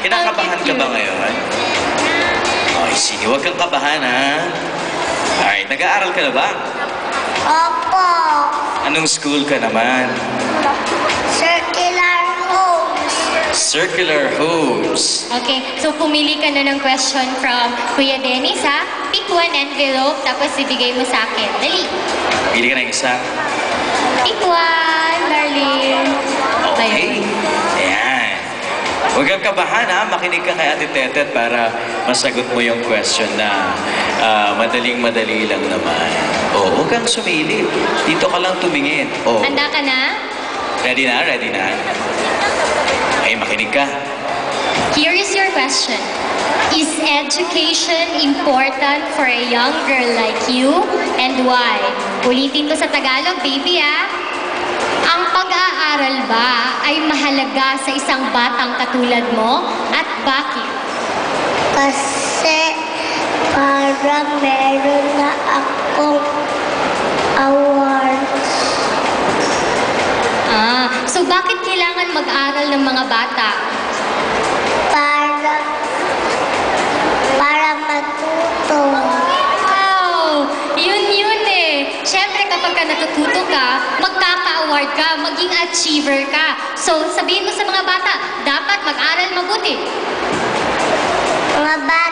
Kinakabahan ka ba ngayon? Okay, sige. Huwag kang kabahan, ha? Alright, nag-aaral ka na ba? Opo. Anong school ka naman? Circular homes. Circular Homes. Okay, so pumili ka na ng question from Kuya Dennis, ha? Pick one envelope, tapos ibigay mo sa akin. Dali. Pili ka ng isa. Pick one, darling. Okay. Ayan. Huwag kang kabahan, ha? Makinig ka kay Ate Tetet para masagot mo yung question na madaling-madali lang naman. Oh, huwag kang sumilip. Dito ka lang tumingin. Oh. Handa ka na? Ready na? Ready na? Okay, makinig ka. Here is your question. Is education important for a young girl like you? And why? Ulitin ko sa Tagalog, baby, ah. Ang pag-aaral ba ay mahalaga sa isang batang katulad mo? At bakit? Kasi parang meron na akong awards. So bakit kailangan mag-aral ng mga bata? Para matuto. Wow! Yun eh. Siyempre kapag ka natututo ka, magkaka-award ka, maging achiever ka. So sabihin mo sa mga bata, dapat mag-aral mabuti. Mga bata